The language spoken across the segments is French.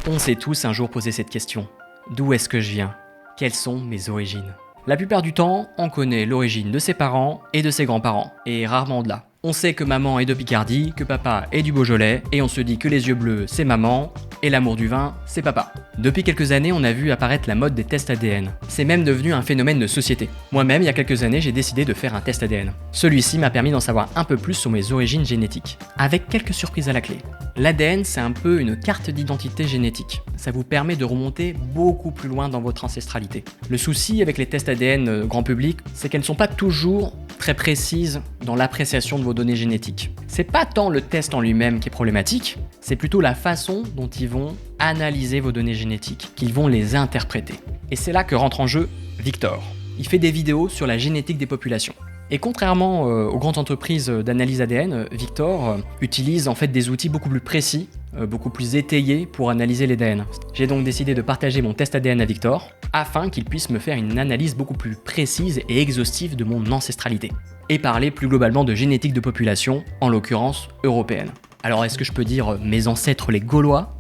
On s'est tous un jour posé cette question. D'où est-ce que je viens? Quelles sont mes origines? La plupart du temps, on connaît l'origine de ses parents et de ses grands-parents, et rarement de là. On sait que maman est de Picardie, que papa est du Beaujolais, et on se dit que les yeux bleus, c'est maman, et l'amour du vin, c'est papa. Depuis quelques années, on a vu apparaître la mode des tests ADN. C'est même devenu un phénomène de société. Moi-même, il y a quelques années, j'ai décidé de faire un test ADN. Celui-ci m'a permis d'en savoir un peu plus sur mes origines génétiques, avec quelques surprises à la clé. L'ADN, c'est un peu une carte d'identité génétique. Ça vous permet de remonter beaucoup plus loin dans votre ancestralité. Le souci avec les tests ADN grand public, c'est qu'elles ne sont pas toujours très précises dans l'appréciation de vos données génétiques. C'est pas tant le test en lui-même qui est problématique, c'est plutôt la façon dont ils vont analyser vos données génétiques, qu'ils vont les interpréter. Et c'est là que rentre en jeu Victor. Il fait des vidéos sur la génétique des populations. Et contrairement aux grandes entreprises d'analyse ADN, Victor utilise en fait des outils beaucoup plus précis, beaucoup plus étayés pour analyser l'ADN. J'ai donc décidé de partager mon test ADN à Victor, afin qu'il puisse me faire une analyse beaucoup plus précise et exhaustive de mon ancestralité. Et parler plus globalement de génétique de population, en l'occurrence européenne. Alors est-ce que je peux dire mes ancêtres les Gaulois?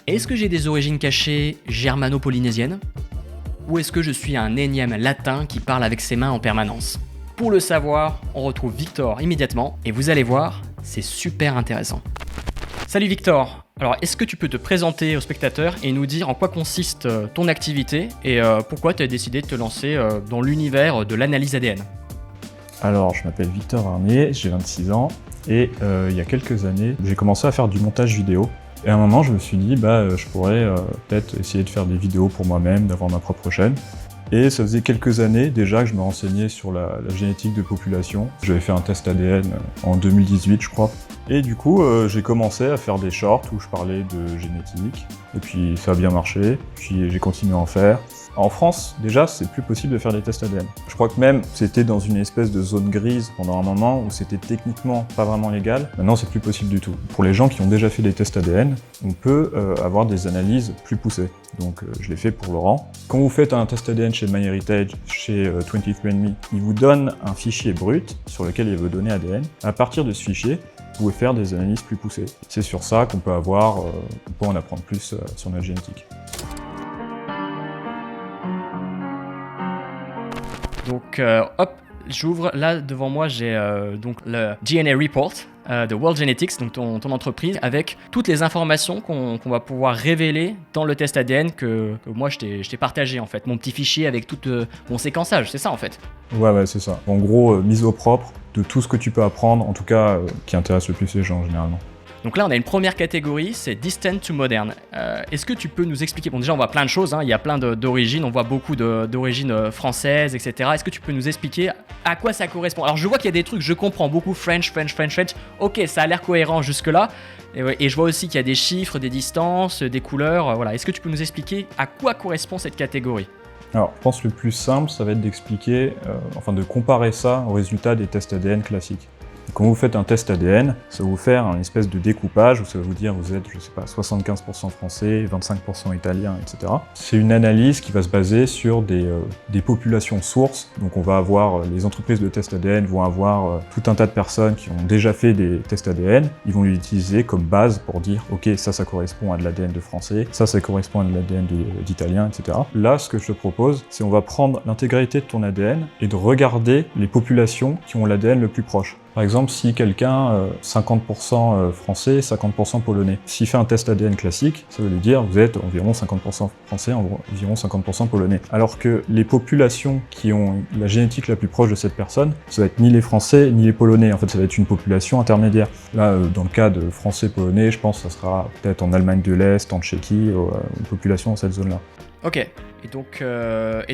Est-ce que j'ai des origines cachées germano-polynésiennes? Ou est-ce que je suis un énième latin qui parle avec ses mains en permanence? Pour le savoir, on retrouve Victor immédiatement, et vous allez voir, c'est super intéressant. Salut Victor. Alors, est-ce que tu peux te présenter aux spectateurs et nous dire en quoi consiste ton activité et pourquoi tu as décidé de te lancer dans l'univers de l'analyse ADN? Alors, je m'appelle Victor Arnier, j'ai 26 ans et il y a quelques années, j'ai commencé à faire du montage vidéo. Et à un moment, je me suis dit, je pourrais peut-être essayer de faire des vidéos pour moi-même, d'avoir ma propre chaîne. Et ça faisait quelques années déjà que je me renseignais sur la génétique de population. J'avais fait un test ADN en 2018, je crois. Et du coup, j'ai commencé à faire des shorts où je parlais de génétique. Et puis ça a bien marché, puis j'ai continué à en faire. En France, déjà, c'est plus possible de faire des tests ADN. Je crois que même c'était dans une espèce de zone grise pendant un moment où c'était techniquement pas vraiment légal. Maintenant, c'est plus possible du tout. Pour les gens qui ont déjà fait des tests ADN, on peut avoir des analyses plus poussées. Donc je l'ai fait pour Laurent. Quand vous faites un test ADN chez MyHeritage, chez 23andMe, il vous donne un fichier brut sur lequel il y a vos données ADN. À partir de ce fichier, vous pouvez faire des analyses plus poussées. C'est sur ça qu'on peut on peut en apprendre plus sur notre génétique. Donc hop, j'ouvre, là devant moi j'ai donc le DNA Report de World Genetics, donc ton entreprise, avec toutes les informations qu'on va pouvoir révéler dans le test ADN que moi je t'ai partagé en fait, mon petit fichier avec tout mon séquençage, c'est ça en fait? Ouais, c'est ça. En gros, mise au propre de tout ce que tu peux apprendre, en tout cas qui intéresse le plus les gens généralement. Donc là, on a une première catégorie, c'est Distant to Modern. Est-ce que tu peux nous expliquer? Bon, déjà, on voit plein de choses, il y a plein d'origines, on voit beaucoup d'origines françaises, etc. Est-ce que tu peux nous expliquer à quoi ça correspond? Alors, je vois qu'il y a des trucs, je comprends beaucoup French. Ok, ça a l'air cohérent jusque-là. Et je vois aussi qu'il y a des chiffres, des distances, des couleurs. Voilà. Est-ce que tu peux nous expliquer à quoi correspond cette catégorie? Alors, je pense que le plus simple, ça va être d'expliquer, de comparer ça aux résultats des tests ADN classiques. Quand vous faites un test ADN, ça va vous faire un espèce de découpage où ça va vous dire vous êtes, 75% français, 25% italien, etc. C'est une analyse qui va se baser sur des populations sources. Donc on va avoir, les entreprises de tests ADN vont avoir tout un tas de personnes qui ont déjà fait des tests ADN. Ils vont l'utiliser comme base pour dire ok, ça correspond à de l'ADN de français, ça correspond à de l'ADN d'italien, etc. Là, ce que je te propose, c'est on va prendre l'intégralité de ton ADN et de regarder les populations qui ont l'ADN le plus proche. Par exemple, si quelqu'un, 50% français, 50% polonais, s'il fait un test ADN classique, ça veut lui dire vous êtes environ 50% français, environ 50% polonais. Alors que les populations qui ont la génétique la plus proche de cette personne, ça va être ni les français ni les polonais. En fait, ça va être une population intermédiaire. Là, dans le cas de français-polonais, je pense que ça sera peut-être en Allemagne de l'Est, en Tchéquie, une population dans cette zone-là. Ok. Et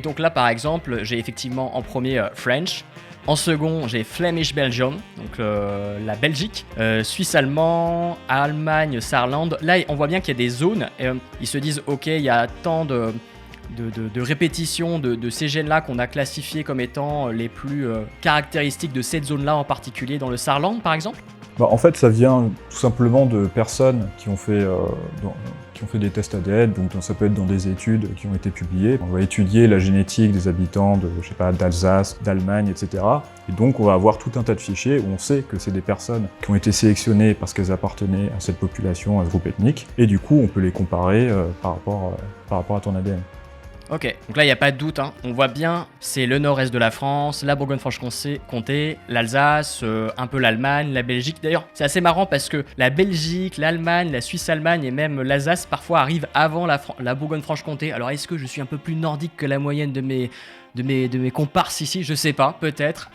donc là, par exemple, j'ai effectivement en premier French. En second, j'ai Flemish Belgium, donc la Belgique, Suisse allemand, Allemagne, Saarland. Là, on voit bien qu'il y a des zones. Ils se disent, ok, il y a tant de répétitions de ces gènes-là qu'on a classifiés comme étant les plus caractéristiques de cette zone-là en particulier, dans le Saarland, par exemple. En fait, ça vient tout simplement de personnes qui ont fait des tests ADN, donc ça peut être dans des études qui ont été publiées. On va étudier la génétique des habitants d'Alsace, d'Allemagne, etc. Et donc on va avoir tout un tas de fichiers où on sait que c'est des personnes qui ont été sélectionnées parce qu'elles appartenaient à cette population, à ce groupe ethnique, et du coup on peut les comparer par rapport à ton ADN. Ok, donc là il n'y a pas de doute, hein. On voit bien, c'est le nord-est de la France, la Bourgogne-Franche-Comté, l'Alsace, un peu l'Allemagne, la Belgique. D'ailleurs, c'est assez marrant parce que la Belgique, l'Allemagne, la Suisse-Allemagne et même l'Alsace parfois arrivent avant la Bourgogne-Franche-Comté. Alors est-ce que je suis un peu plus nordique que la moyenne de mes comparses ici? Je sais pas, peut-être.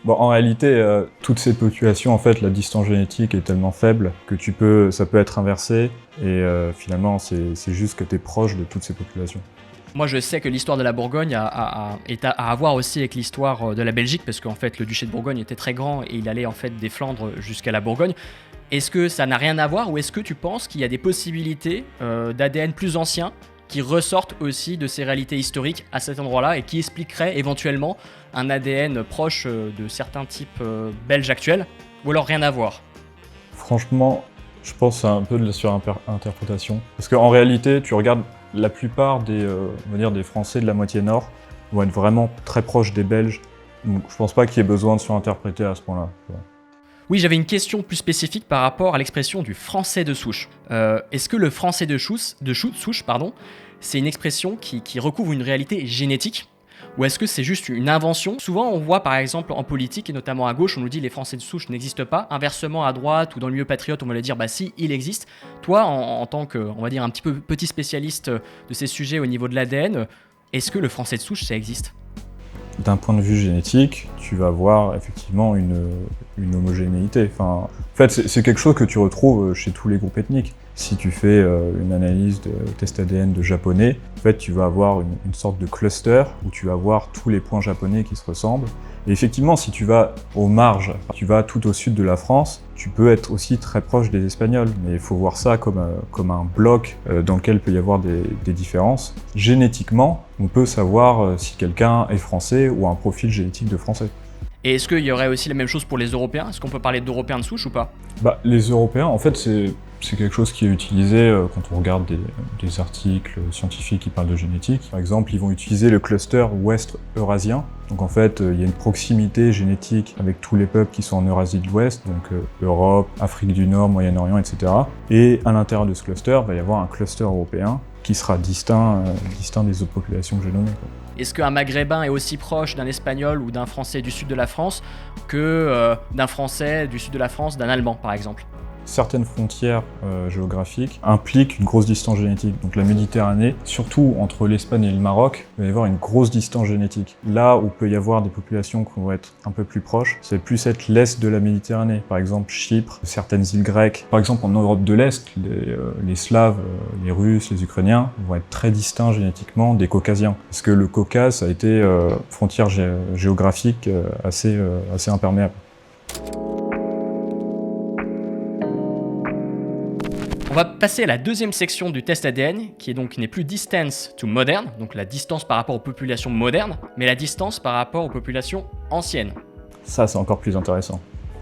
En réalité, toutes ces populations, en fait, la distance génétique est tellement faible que ça peut être inversé, et finalement c'est juste que tu es proche de toutes ces populations. Moi, je sais que l'histoire de la Bourgogne est à voir aussi avec l'histoire de la Belgique, parce qu'en fait, le duché de Bourgogne était très grand et il allait en fait des Flandres jusqu'à la Bourgogne. Est-ce que ça n'a rien à voir, ou est-ce que tu penses qu'il y a des possibilités d'ADN plus anciens qui ressortent aussi de ces réalités historiques à cet endroit-là et qui expliqueraient éventuellement un ADN proche de certains types belges actuels, ou alors rien à voir? Franchement, je pense que c'est un peu de la surinterprétation. Parce qu'en réalité, tu regardes la plupart des Français de la moitié nord vont être vraiment très proches des Belges. Donc je pense pas qu'il y ait besoin de surinterpréter à ce point-là. Oui, j'avais une question plus spécifique par rapport à l'expression du français de souche. Est-ce que le français de souche, c'est une expression qui recouvre une réalité génétique, ou est-ce que c'est juste une invention? Souvent, on voit par exemple en politique, et notamment à gauche, on nous dit les français de souche n'existent pas. Inversement, à droite ou dans le milieu patriote, on va le dire bah si, il existe. Toi, en tant que, on va dire, un petit peu petit spécialiste de ces sujets au niveau de l'ADN, est-ce que le français de souche, ça existe? D'un point de vue génétique, tu vas avoir effectivement une homogénéité. En fait, c'est quelque chose que tu retrouves chez tous les groupes ethniques. Si tu fais une analyse de test ADN de japonais, en fait, tu vas avoir une sorte de cluster où tu vas avoir tous les points japonais qui se ressemblent. Et effectivement, si tu vas aux marges, tu vas tout au sud de la France, tu peux être aussi très proche des Espagnols. Mais il faut voir ça comme un bloc dans lequel il peut y avoir des différences. Génétiquement, on peut savoir si quelqu'un est français ou a un profil génétique de français. Et est-ce qu'il y aurait aussi la même chose pour les Européens? Est-ce qu'on peut parler d'Européens de souche ou pas? Les Européens, en fait, c'est quelque chose qui est utilisé quand on regarde des articles scientifiques qui parlent de génétique. Par exemple, ils vont utiliser le cluster ouest eurasien. Donc en fait, il y a une proximité génétique avec tous les peuples qui sont en Eurasie de l'Ouest, donc Europe, Afrique du Nord, Moyen-Orient, etc. Et à l'intérieur de ce cluster, il va y avoir un cluster européen qui sera distinct des autres populations que j'ai nommées. Est-ce qu'un Maghrébin est aussi proche d'un Espagnol ou d'un Français du sud de la France que d'un Français du sud de la France, d'un Allemand par exemple? Certaines frontières géographiques impliquent une grosse distance génétique. Donc la Méditerranée, surtout entre l'Espagne et le Maroc, il va y avoir une grosse distance génétique. Là où peut y avoir des populations qui vont être un peu plus proches, c'est plus être l'est de la Méditerranée. Par exemple Chypre, certaines îles grecques. Par exemple en Europe de l'Est, les Slaves, les Russes, les Ukrainiens vont être très distincts génétiquement des Caucasiens. Parce que le Caucase a été frontière géographique assez imperméable. On va passer à la deuxième section du test ADN, qui n'est plus distance to modern, donc la distance par rapport aux populations modernes, mais la distance par rapport aux populations anciennes. Ça, c'est encore plus intéressant.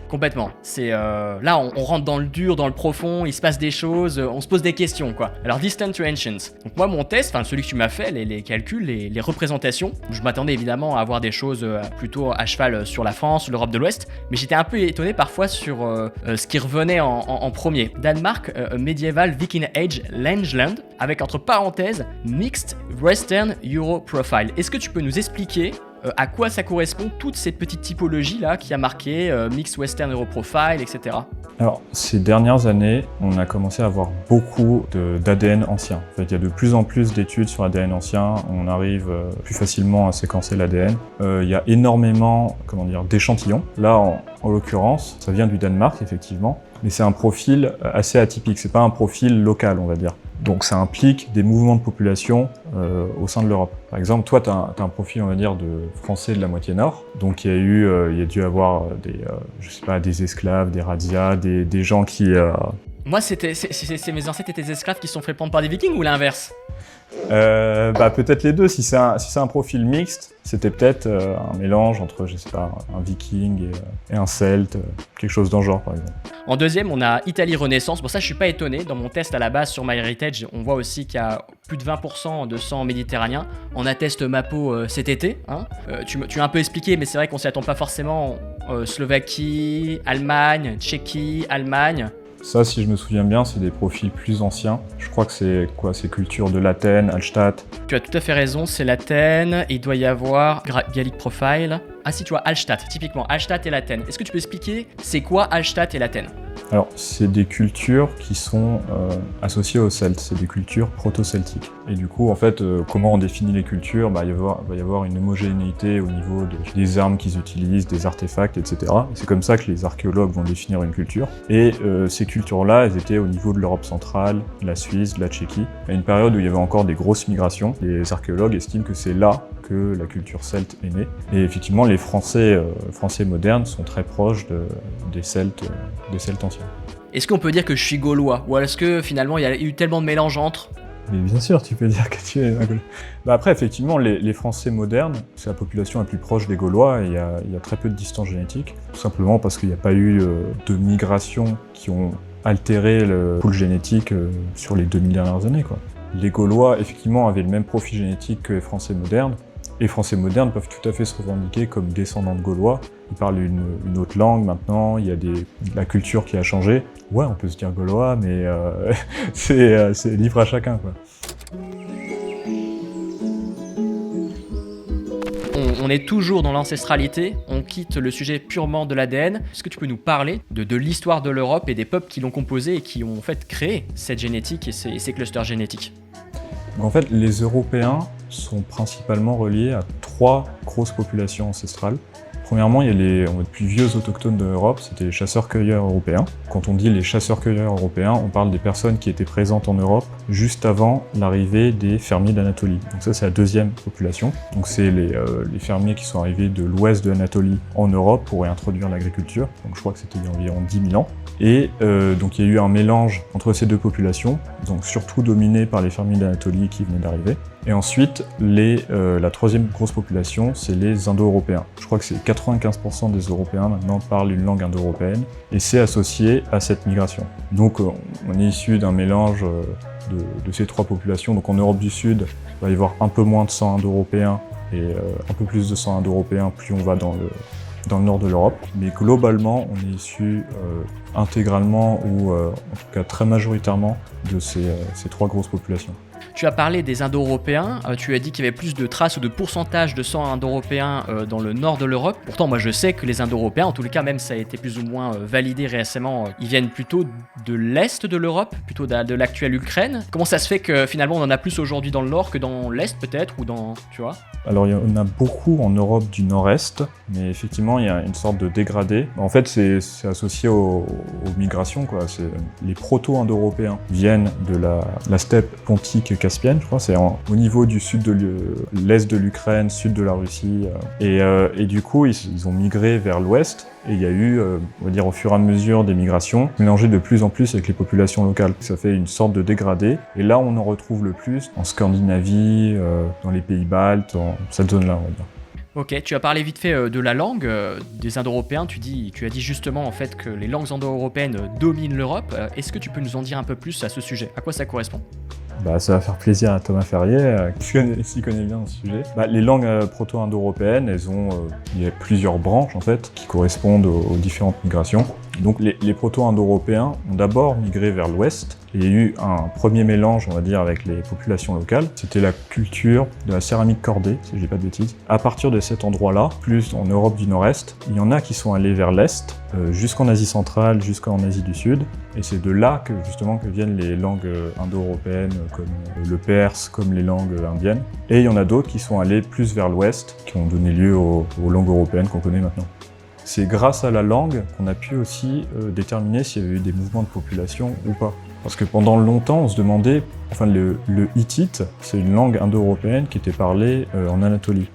Complètement. C'est là, on rentre dans le dur, dans le profond, il se passe des choses, on se pose des questions, quoi. Alors, distant to ancients. Donc moi, mon test, celui que tu m'as fait, les calculs, les représentations, je m'attendais évidemment à avoir des choses plutôt à cheval sur la France, l'Europe de l'Ouest, mais j'étais un peu étonné parfois sur ce qui revenait en premier. Danemark, Medieval Viking Age Langeland, avec entre parenthèses Mixed Western Euro Profile. Est-ce que tu peux nous expliquer à quoi ça correspond, toutes ces petites typologies là qui a marqué Mixed Western Euro Profile, etc. Alors, ces dernières années, on a commencé à avoir beaucoup d'ADN ancien. En fait, il y a de plus en plus d'études sur l'ADN ancien, on arrive plus facilement à séquencer l'ADN. Il y a énormément, d'échantillons. Là, en l'occurrence, ça vient du Danemark, effectivement, mais c'est un profil assez atypique, c'est pas un profil local, on va dire. Donc ça implique des mouvements de population au sein de l'Europe. Par exemple, toi, tu as un profil, on va dire, de Français de la moitié nord. Donc il y a dû avoir des esclaves, des razzias, des gens qui Moi, c'est mes ancêtres étaient des esclaves qui se sont fait prendre par des vikings ou l'inverse? Peut-être les deux. Si c'est un profil mixte, c'était peut-être un mélange entre, je sais pas, un viking et un celte, quelque chose dans le genre, par exemple. En deuxième, on a Italie Renaissance. Bon, ça, je suis pas étonné. Dans mon test à la base sur MyHeritage, on voit aussi qu'il y a plus de 20% de sang méditerranéen. On atteste ma peau cet été. Hein. Tu as un peu expliqué, mais c'est vrai qu'on s'y attend pas forcément. Slovaquie, Allemagne, Tchéquie, Allemagne. Ça, si je me souviens bien, c'est des profils plus anciens. Je crois que c'est culture de l'Athènes, Hallstatt. Tu as tout à fait raison, c'est l'Athènes. Il doit y avoir Gallic Profile. Ah si, tu vois, Hallstatt, typiquement, Hallstatt et l'Athènes. Est-ce que tu peux expliquer c'est quoi Hallstatt et l'Athène? Alors, c'est des cultures qui sont associées aux Celtes, c'est des cultures proto-celtiques. Et du coup, en fait, comment on définit les cultures? Il va y avoir une homogénéité au niveau des armes qu'ils utilisent, des artefacts, etc. Et c'est comme ça que les archéologues vont définir une culture. Et ces cultures-là, elles étaient au niveau de l'Europe centrale, de la Suisse, de la Tchéquie. À une période où il y avait encore des grosses migrations, les archéologues estiment que c'est là que la culture celte est née. Et effectivement, les Français modernes sont très proches des Celtes anciens. Est-ce qu'on peut dire que je suis gaulois? Ou est-ce que finalement il y a eu tellement de mélange entre? Mais bien sûr, tu peux dire que tu es un Gaulois. Après, effectivement, les Français modernes, c'est la population la plus proche des Gaulois et il y a très peu de distance génétique, tout simplement parce qu'il n'y a pas eu de migrations qui ont altéré le pool génétique sur les 2000 dernières années, quoi. Les Gaulois, effectivement, avaient le même profil génétique que les Français modernes. Les Français modernes peuvent tout à fait se revendiquer comme descendants de Gaulois. Ils parlent une autre langue maintenant, il y a la culture qui a changé. Ouais, on peut se dire Gaulois, mais c'est libre à chacun, quoi. On est toujours dans l'ancestralité, on quitte le sujet purement de l'ADN. Est-ce que tu peux nous parler de l'histoire de l'Europe et des peuples qui l'ont composée et qui ont en fait créé cette génétique et ces clusters génétiques? En fait, les Européens sont principalement reliés à 3 grosses populations ancestrales. Premièrement, il y a les plus vieux autochtones de l'Europe, c'était les chasseurs-cueilleurs européens. Quand on dit les chasseurs-cueilleurs européens, on parle des personnes qui étaient présentes en Europe juste avant l'arrivée des fermiers d'Anatolie. Donc ça, c'est la deuxième population. Donc c'est les fermiers qui sont arrivés de l'ouest de l'Anatolie en Europe pour réintroduire l'agriculture. Donc je crois que c'était il y a environ 10 000 ans. Et donc il y a eu un mélange entre ces deux populations, donc surtout dominé par les fermiers d'Anatolie qui venaient d'arriver. Et ensuite, la troisième grosse population, c'est les Indo-Européens. Je crois que c'est 95% des Européens maintenant parlent une langue indo-européenne, et c'est associé à cette migration. Donc on est issu d'un mélange de ces 3 populations. Donc en Europe du Sud, il va y avoir un peu moins de sang indo-européen et un peu plus de sang indo-européen plus on va dans le nord de l'Europe. Mais globalement, on est issu intégralement ou en tout cas très majoritairement de ces 3 grosses populations. Tu as parlé des Indo-Européens, tu as dit qu'il y avait plus de traces ou de pourcentage de sang indo-européen dans le nord de l'Europe. Pourtant, moi je sais que les Indo-Européens, en tous les cas, même ça a été plus ou moins validé récemment, ils viennent plutôt de l'Est de l'Europe, plutôt de l'actuelle Ukraine. Comment ça se fait que finalement on en a plus aujourd'hui dans le nord que dans l'Est peut-être, ou dans... tu vois? Alors il y en a beaucoup en Europe du Nord-Est, mais effectivement il y a une sorte de dégradé. En fait c'est associé aux migrations, quoi. Les proto-indo-européens viennent de la steppe pontique caspienne, je crois, c'est au niveau du sud de l'est de l'Ukraine, sud de la Russie, et du coup ils ont migré vers l'ouest, et il y a eu, on va dire au fur et à mesure des migrations, mélangées de plus en plus avec les populations locales. Ça fait une sorte de dégradé, et là on en retrouve le plus en Scandinavie, dans les pays baltes, dans cette zone-là, on va dire. Ok, tu as parlé vite fait de la langue des Indo-Européens, tu as dit justement en fait que les langues indo-européennes dominent l'Europe. Est-ce que tu peux nous en dire un peu plus à ce sujet? À quoi ça correspond? Ça va faire plaisir à Thomas Ferrier, qui s'y connaît bien dans ce sujet. Les langues proto-indo-européennes, il y a plusieurs branches en fait, qui correspondent aux différentes migrations. Donc les proto-indo-européens ont d'abord migré vers l'ouest, et il y a eu un premier mélange, on va dire, avec les populations locales. C'était la culture de la céramique cordée, si je dis pas de bêtises. À partir de cet endroit-là, plus en Europe du Nord-Est, il y en a qui sont allés vers l'Est, jusqu'en Asie centrale, jusqu'en Asie du Sud. Et c'est de là que viennent les langues indo-européennes, comme le perse, comme les langues indiennes. Et il y en a d'autres qui sont allés plus vers l'ouest, qui ont donné lieu aux langues européennes qu'on connaît maintenant. C'est grâce à la langue qu'on a pu aussi déterminer s'il y avait eu des mouvements de population ou pas. Parce que pendant longtemps, on se demandait, le hittite, c'est une langue indo-européenne qui était parlée en Anatolie.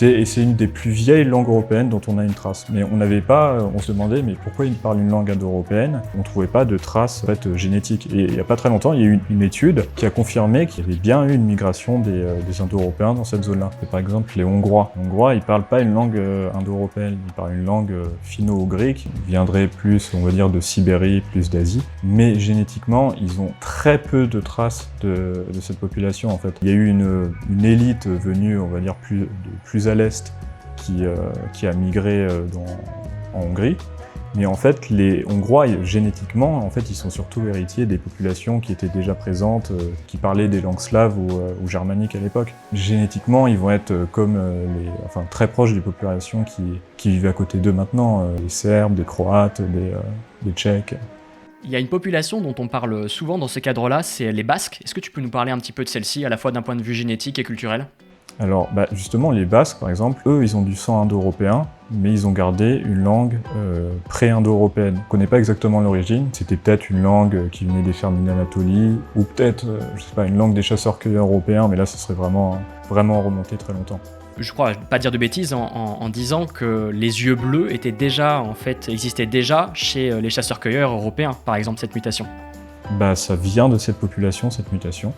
Et c'est une des plus vieilles langues européennes dont on a une trace. Mais on se demandait, mais pourquoi ils parlent une langue indo-européenne? On ne trouvait pas de traces en fait, génétiques. Et il n'y a pas très longtemps, il y a eu une étude qui a confirmé qu'il y avait bien eu une migration des indo-européens dans cette zone-là. Et par exemple, les Hongrois. Les Hongrois, ils ne parlent pas une langue indo-européenne, ils parlent une langue finno-ougrique, qui viendrait plus, on va dire, de Sibérie, plus d'Asie. Mais génétiquement, ils ont très peu de traces de cette population, en fait. Il y a eu une élite venue, on va dire, plus à l'est, qui a migré en Hongrie. Mais en fait, les Hongrois, génétiquement, en fait, ils sont surtout héritiers des populations qui étaient déjà présentes, qui parlaient des langues slaves ou germaniques à l'époque. Génétiquement, ils vont être comme très proches des populations qui vivent à côté d'eux maintenant, les Serbes, des Croates, des Tchèques. Il y a une population dont on parle souvent dans ce cadre-là, c'est les Basques. Est-ce que tu peux nous parler un petit peu de celle-ci, à la fois d'un point de vue génétique et culturel ? Alors, justement, les Basques, par exemple, eux, ils ont du sang indo-européen, mais ils ont gardé une langue pré-indo-européenne. On ne connaît pas exactement l'origine. C'était peut-être une langue qui venait des fermes d'Anatolie, ou peut-être, une langue des chasseurs-cueilleurs européens, mais là, ce serait vraiment remonté très longtemps. Je crois pas dire de bêtises en disant que les yeux bleus existaient déjà chez les chasseurs-cueilleurs européens, par exemple, cette mutation. Ça vient de cette population, cette mutation.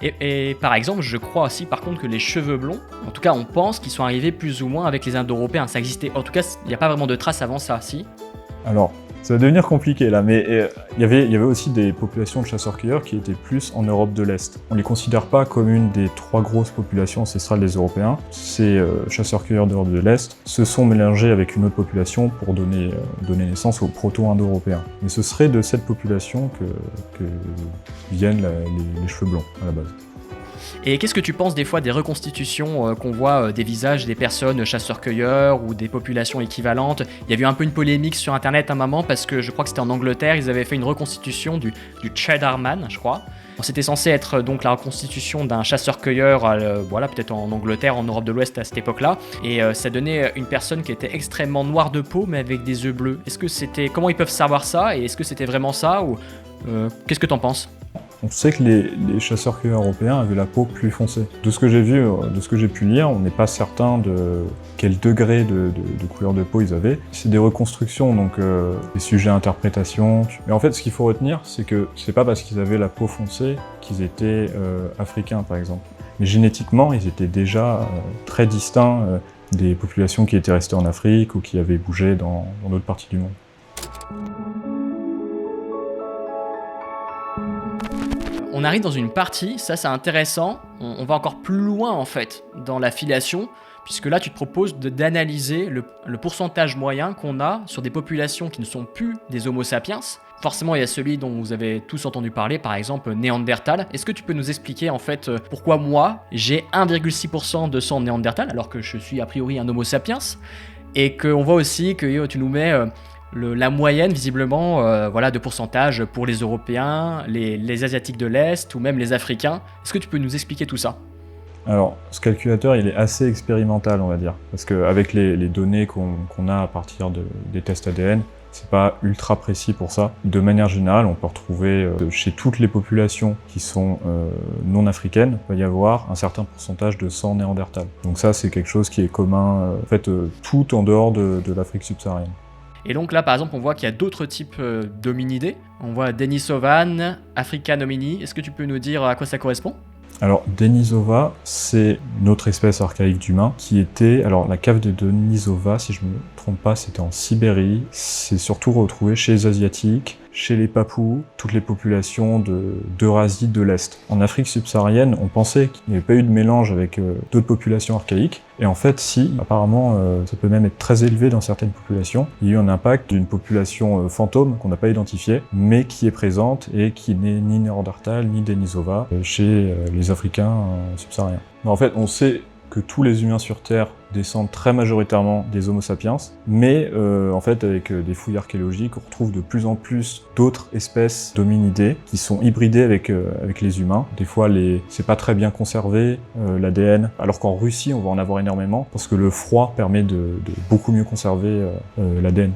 Et par exemple, je crois aussi par contre que les cheveux blonds, en tout cas on pense qu'ils sont arrivés plus ou moins avec les Indo-Européens. Ça existait, en tout cas il n'y a pas vraiment de traces avant ça, si ? Alors, ça va devenir compliqué là, mais il y avait aussi des populations de chasseurs-cueilleurs qui étaient plus en Europe de l'Est. On ne les considère pas comme une des 3 grosses populations ancestrales des Européens. Ces chasseurs-cueilleurs d'Europe de l'Est se sont mélangés avec une autre population pour donner naissance aux proto-indo-européens. Mais ce serait de cette population que viennent les cheveux blonds à la base. Et qu'est-ce que tu penses des fois des reconstitutions qu'on voit des visages des personnes chasseurs-cueilleurs ou des populations équivalentes ? Il y a eu un peu une polémique sur internet à un moment parce que je crois que c'était en Angleterre, ils avaient fait une reconstitution du Cheddarman, je crois. C'était censé être donc la reconstitution d'un chasseur-cueilleur, peut-être en Angleterre, en Europe de l'Ouest à cette époque-là, et ça donnait une personne qui était extrêmement noire de peau mais avec des yeux bleus. Comment ils peuvent savoir ça et est-ce que c'était vraiment ça ou qu'est-ce que t'en penses ? On sait que les chasseurs-cueilleurs européens avaient la peau plus foncée. De ce que j'ai vu, de ce que j'ai pu lire, on n'est pas certain de quel degré de couleur de peau ils avaient. C'est des reconstructions, donc des sujets à interprétation. Mais en fait, ce qu'il faut retenir, c'est que c'est pas parce qu'ils avaient la peau foncée qu'ils étaient africains, par exemple. Mais génétiquement, ils étaient déjà très distincts des populations qui étaient restées en Afrique ou qui avaient bougé dans d'autres parties du monde. On arrive dans une partie, ça c'est intéressant, on va encore plus loin en fait dans la filiation, puisque là tu te proposes d'analyser le pourcentage moyen qu'on a sur des populations qui ne sont plus des Homo sapiens. Forcément il y a celui dont vous avez tous entendu parler, par exemple Néandertal. Est-ce que tu peux nous expliquer en fait pourquoi moi j'ai 1,6% de sang Néandertal alors que je suis a priori un Homo sapiens, et qu'on voit aussi que tu nous mets... la moyenne, visiblement, de pourcentage pour les Européens, les Asiatiques de l'Est ou même les Africains. Est-ce que tu peux nous expliquer tout ça ? Alors, ce calculateur, il est assez expérimental, on va dire. Parce qu'avec les données qu'on a à partir des tests ADN, c'est pas ultra précis pour ça. De manière générale, on peut retrouver chez toutes les populations qui sont non africaines, il va y avoir un certain pourcentage de sang néandertal. Donc ça, c'est quelque chose qui est commun, tout en dehors de l'Afrique subsaharienne. Et donc là, par exemple, on voit qu'il y a d'autres types d'hominidés. On voit Denisovan, African homini. Est-ce que tu peux nous dire à quoi ça correspond ? Alors, Denisova, c'est une autre espèce archaïque d'humain qui était... Alors, la cave de Denisova, si je ne me trompe pas, c'était en Sibérie. C'est surtout retrouvé chez les Asiatiques, chez les Papous, toutes les populations d'Eurasie de l'Est. En Afrique subsaharienne, on pensait qu'il n'y avait pas eu de mélange avec d'autres populations archaïques. Et en fait, si, apparemment, ça peut même être très élevé dans certaines populations. Il y a eu un impact d'une population fantôme qu'on n'a pas identifiée, mais qui est présente et qui n'est ni Néandertal ni Denisova chez les Africains subsahariens. Mais en fait, on sait que tous les humains sur Terre descendent très majoritairement des Homo sapiens, mais avec des fouilles archéologiques, on retrouve de plus en plus d'autres espèces d'hominidés qui sont hybridées avec les humains. Des fois, c'est pas très bien conservé, l'ADN, alors qu'en Russie, on va en avoir énormément, parce que le froid permet de beaucoup mieux conserver l'ADN.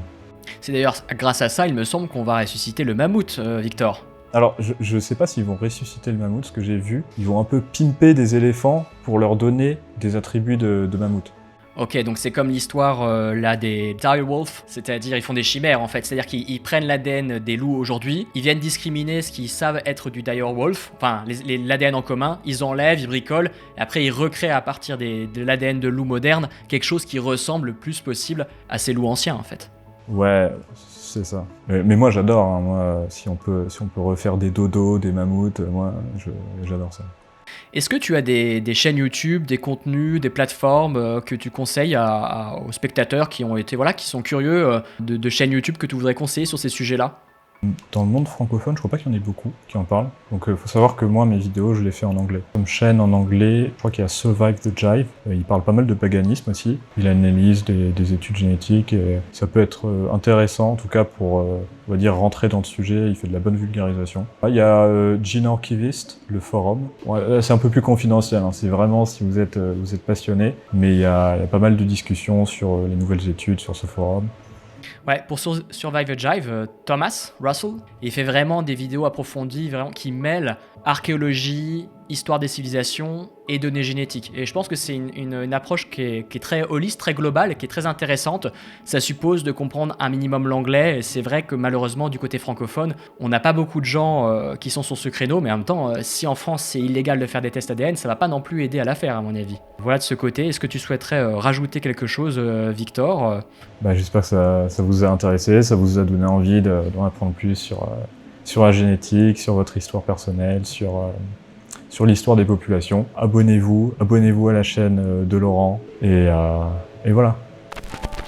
C'est d'ailleurs grâce à ça, il me semble, qu'on va ressusciter le mammouth, Victor. Alors, je sais pas s'ils vont ressusciter le mammouth, ce que j'ai vu. Ils vont un peu pimper des éléphants pour leur donner des attributs de mammouth. Ok, donc c'est comme l'histoire là des direwolf, c'est-à-dire ils font des chimères en fait, c'est-à-dire qu'ils prennent l'ADN des loups aujourd'hui, ils viennent discriminer ce qu'ils savent être du direwolf, enfin l'ADN en commun, ils enlèvent, ils bricolent, et après ils recréent à partir de l'ADN de loups modernes quelque chose qui ressemble le plus possible à ces loups anciens en fait. Ouais, c'est ça. Mais moi j'adore, hein. Moi, si on peut refaire des dodos, des mammouths, moi j'adore ça. Est-ce que tu as des chaînes YouTube, des contenus, des plateformes que tu conseilles aux spectateurs qui ont été, voilà, qui sont curieux de chaînes YouTube que tu voudrais conseiller sur ces sujets-là? Dans le monde francophone, je crois pas qu'il y en ait beaucoup qui en parlent. Donc faut savoir que moi, mes vidéos, je les fais en anglais. Comme chaîne en anglais, je crois qu'il y a Survive the Jive. Il parle pas mal de paganisme aussi. Il analyse des études génétiques et ça peut être intéressant, en tout cas pour, on va dire, rentrer dans le sujet. Il fait de la bonne vulgarisation. Il y a Gene-Archivist, le forum. Ouais, c'est un peu plus confidentiel, hein. C'est vraiment si vous êtes passionné. Mais il y a pas mal de discussions sur les nouvelles études sur ce forum. Ouais, pour Survive the Jive, Thomas Russell, il fait vraiment des vidéos approfondies vraiment, qui mêlent archéologie, histoire des civilisations et données génétiques. Et je pense que c'est une approche qui est très holiste, très globale, qui est très intéressante. Ça suppose de comprendre un minimum l'anglais, et c'est vrai que malheureusement, du côté francophone, on n'a pas beaucoup de gens qui sont sur ce créneau, mais en même temps, si en France c'est illégal de faire des tests ADN, ça va pas non plus aider à l'affaire, à mon avis. Voilà de ce côté. Est-ce que tu souhaiterais rajouter quelque chose, Victor? J'espère que ça vous a intéressé, ça vous a donné envie d'en apprendre plus sur la génétique, sur votre histoire personnelle, sur l'histoire des populations. Abonnez-vous à la chaîne de Laurent, et voilà.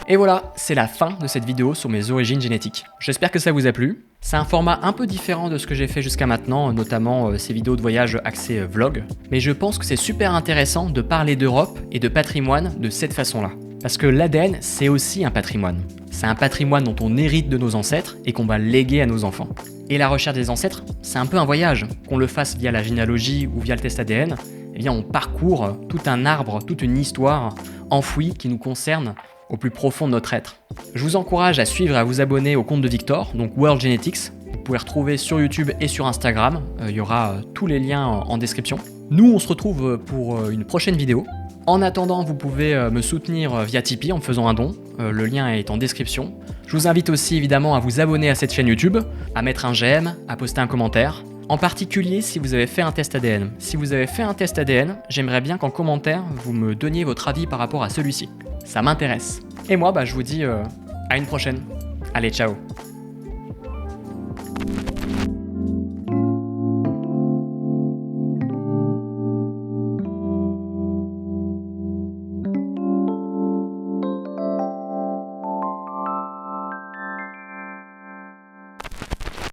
Et voilà, c'est la fin de cette vidéo sur mes origines génétiques. J'espère que ça vous a plu. C'est un format un peu différent de ce que j'ai fait jusqu'à maintenant, notamment ces vidéos de voyage axées vlog. Mais je pense que c'est super intéressant de parler d'Europe et de patrimoine de cette façon-là. Parce que l'ADN, c'est aussi un patrimoine. C'est un patrimoine dont on hérite de nos ancêtres et qu'on va léguer à nos enfants. Et la recherche des ancêtres, c'est un peu un voyage. Qu'on le fasse via la généalogie ou via le test ADN, eh bien on parcourt tout un arbre, toute une histoire enfouie qui nous concerne au plus profond de notre être. Je vous encourage à suivre et à vous abonner au compte de Victor, donc World Genetics. Vous pouvez retrouver sur YouTube et sur Instagram. Il y aura tous les liens en description. Nous, on se retrouve pour une prochaine vidéo. En attendant, vous pouvez me soutenir via Tipeee en me faisant un don. Le lien est en description. Je vous invite aussi évidemment à vous abonner à cette chaîne YouTube, à mettre un j'aime, à poster un commentaire. En particulier si vous avez fait un test ADN. Si vous avez fait un test ADN, j'aimerais bien qu'en commentaire, vous me donniez votre avis par rapport à celui-ci. Ça m'intéresse. Et moi, je vous dis à une prochaine. Allez, ciao.